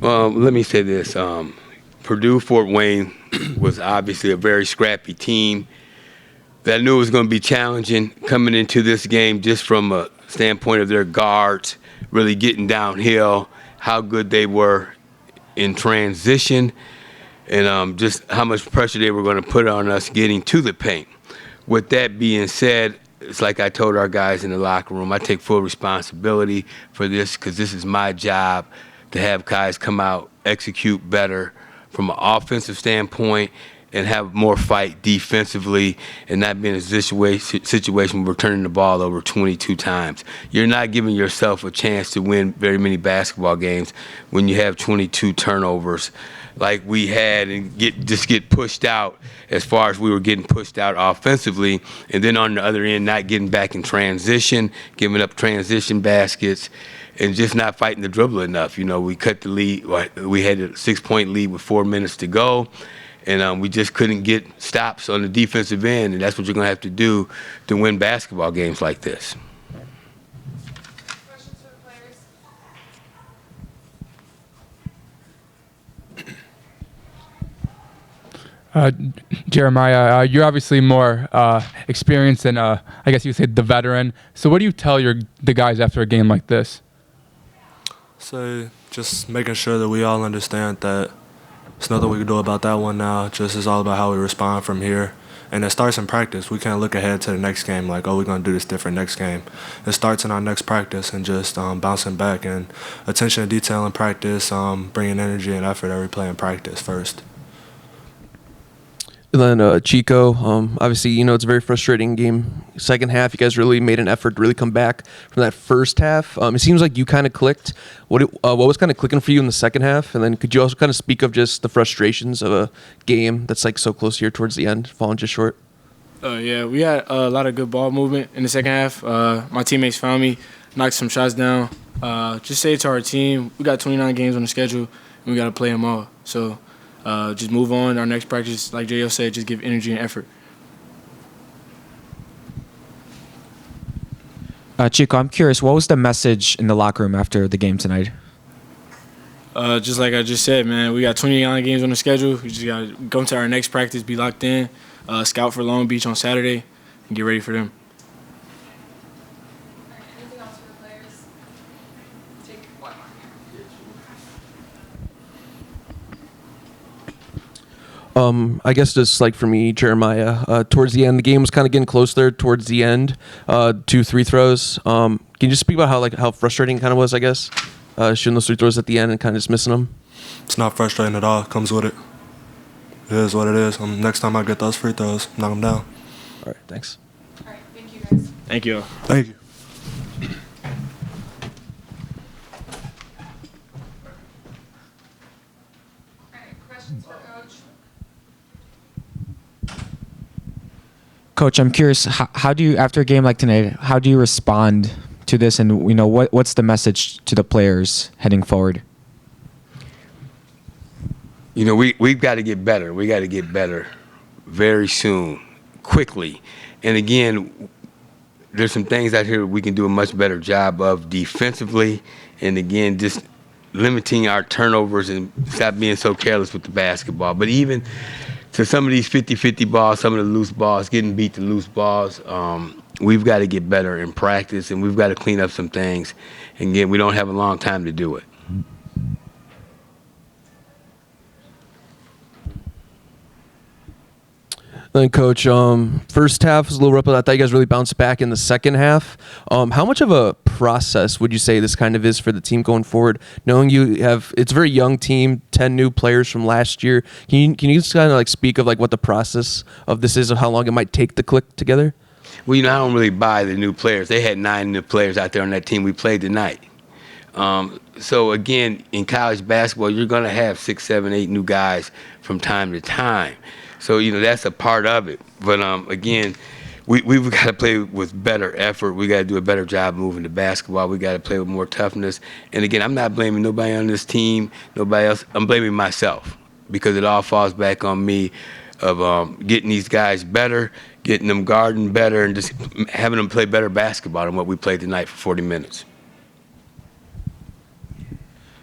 Let me say this. Purdue Fort Wayne was obviously a very scrappy team that I knew it was going to be challenging coming into this game just from a standpoint of their guards really getting downhill, how good they were in transition, and just how much pressure they were going to put on us getting to the paint. With that being said, it's like I told our guys in the locker room, I take full responsibility for this because this is my job to have guys come out, execute better from an offensive standpoint and have more fight defensively and not be in a situation where we're turning the ball over 22 times. You're not giving yourself a chance to win very many basketball games when you have 22 turnovers like we had and get pushed out as far as we were getting pushed out offensively, and then on the other end not getting back in transition, giving up transition baskets, and just not fighting the dribble enough. You know, we cut the lead. We had a 6-point lead with 4 minutes to go, and we just couldn't get stops on the defensive end, and that's what you're going to have to do to win basketball games like this. Questions for the players? Jeremiah, you're obviously more experienced than, I guess you would say, the veteran. So what do you tell the guys after a game like this? So just making sure that we all understand that there's nothing we can do about that one now. Just it's all about how we respond from here. And it starts in practice. We can't look ahead to the next game like, oh, we're going to do this different next game. It starts in our next practice and just bouncing back and attention to detail in practice, bringing energy and effort every play in practice first. And then Chico, obviously, you know, it's a very frustrating game. Second half, you guys really made an effort to really come back from that first half. It seems like you kind of clicked. What was kind of clicking for you in the second half? And then could you also kind of speak of just the frustrations of a game that's like so close here towards the end, falling just short? Yeah, we had a lot of good ball movement in the second half. My teammates found me, knocked some shots down. Just say to our team, we got 29 games on the schedule, and we got to play them all. So just move on. Our next practice, like J.O. said, just give energy and effort. Chico, I'm curious, what was the message in the locker room after the game tonight? Just like I just said, man, we got 29 games on the schedule. We just got to come to our next practice, be locked in, scout for Long Beach on Saturday, and get ready for them. Anything else for the players? Take one more. I guess just like for me, Jeremiah, towards the end, the game was kind of getting close there towards the end. 2 free throws. Can you just speak about how frustrating it kind of was, I guess, shooting those free throws at the end and kind of just missing them? It's not frustrating at all. It comes with it. It is what it is. Next time I get those free throws, knock them down. All right, thanks. All right, thank you guys. Thank you. Thank you. All right, questions for Coach? Coach, I'm curious, how do you, after a game like tonight, how do you respond to this, and you know what's the message to the players heading forward? You know, we've got to get better. We got to get better very soon, quickly. And again, there's some things out here we can do a much better job of defensively. And again, just limiting our turnovers and stop being so careless with the basketball. But even to some of these 50-50 balls, some of the loose balls, getting beat to loose balls, we've got to get better in practice, and we've got to clean up some things. And again, we don't have a long time to do it. Then, Coach, first half was a little rough, but I thought you guys really bounced back in the second half. How much of a process would you say this kind of is for the team going forward? Knowing it's a very young team, 10 new players from last year. Can you just kind of like speak of like what the process of this is, of how long it might take to click together? Well, you know, I don't really buy the new players. They had 9 new players out there on that team we played tonight. So again, in college basketball, you're going to have 6, 7, 8 new guys from time to time. So, you know, that's a part of it. But, again, we've got to play with better effort. We got to do a better job moving the basketball. We got to play with more toughness. And, again, I'm not blaming nobody on this team, nobody else. I'm blaming myself because it all falls back on me of getting these guys better, getting them guarding better, and just having them play better basketball than what we played tonight for 40 minutes.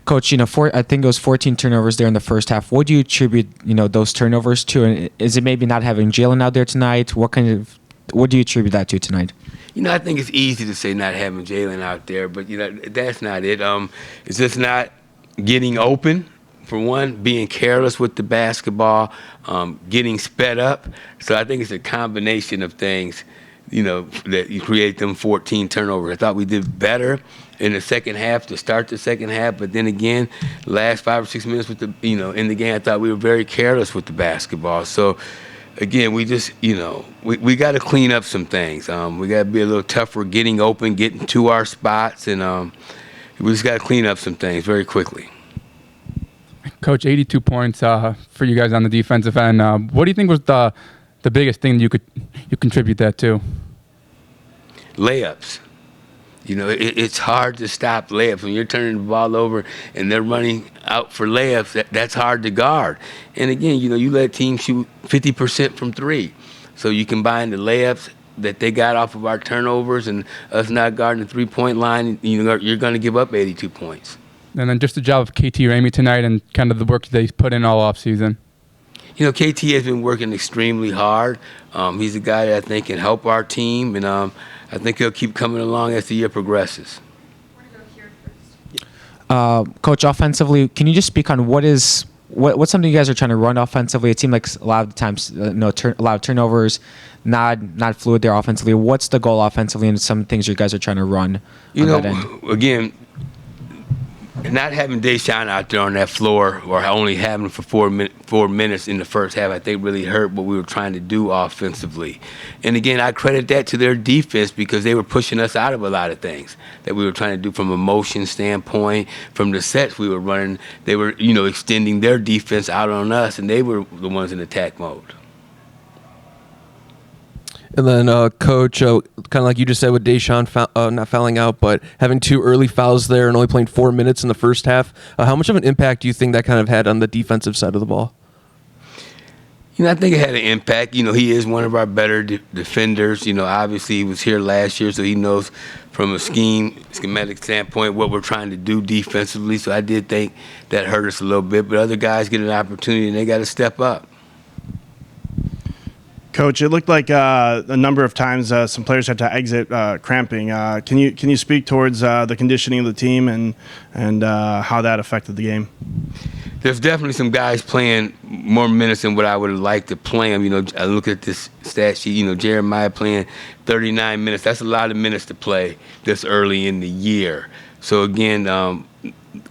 Coach, I think it was 14 turnovers there in the first half. What do you attribute, those turnovers to? And is it maybe not having Jalen out there tonight? What do you attribute that to tonight? I think it's easy to say not having Jalen out there, but that's not it. It's just not getting open. For one, being careless with the basketball, getting sped up. So I think it's a combination of things, that you create them 14 turnovers. I thought we did better in the second half to start the second half, but then again, last 5 or 6 minutes with in the game, I thought we were very careless with the basketball. So again, we just, we got to clean up some things. We got to be a little tougher getting open, getting to our spots, and we just got to clean up some things very quickly. Coach, 82 points for you guys on the defensive end. What do you think was the biggest thing you contribute that to? Layups. It's hard to stop layups. When you're turning the ball over and they're running out for layups, that's hard to guard. And again, you let teams shoot 50% from three. So you combine the layups that they got off of our turnovers and us not guarding the three-point line, you're going to give up 82 points. And then just the job of KT Ramey tonight and kind of the work that he's put in all offseason. KT has been working extremely hard. He's a guy that I think can help our team, and I think he'll keep coming along as the year progresses. We're going to go here first. Coach, offensively, can you just speak on what's something you guys are trying to run offensively? It seemed like a lot of the times, a lot of turnovers, not fluid there offensively. What's the goal offensively, and some things you guys are trying to run on that end? Again, not having Deshaun out there on that floor, or only having him for 4 minutes in the first half, I think really hurt what we were trying to do offensively. And again, I credit that to their defense, because they were pushing us out of a lot of things that we were trying to do from a motion standpoint, from the sets we were running. They were, extending their defense out on us, and they were the ones in attack mode. And then, Coach, kind of like you just said with Deshaun not fouling out, but having 2 early fouls there and only playing 4 minutes in the first half, how much of an impact do you think that kind of had on the defensive side of the ball? I think it had an impact. He is one of our better defenders. Obviously he was here last year, so he knows from a schematic standpoint what we're trying to do defensively. So I did think that hurt us a little bit, but other guys get an opportunity and they got to step up. Coach, it looked like a number of times some players had to exit cramping. Can you speak towards the conditioning of the team and how that affected the game? There's definitely some guys playing more minutes than what I would have liked to play them. I look at this stat sheet. Jeremiah playing 39 minutes. That's a lot of minutes to play this early in the year. So again,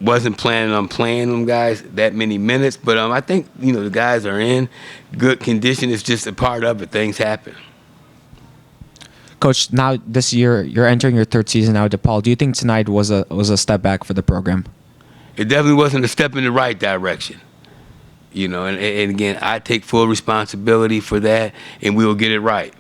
wasn't planning on playing them guys that many minutes, but I think the guys are in good condition. It's just a part of it. Things happen. Coach, now this year you're entering your 3rd season now at DePaul. Do you think tonight was a step back for the program? It definitely wasn't a step in the right direction. And again, I take full responsibility for that, and we will get it right.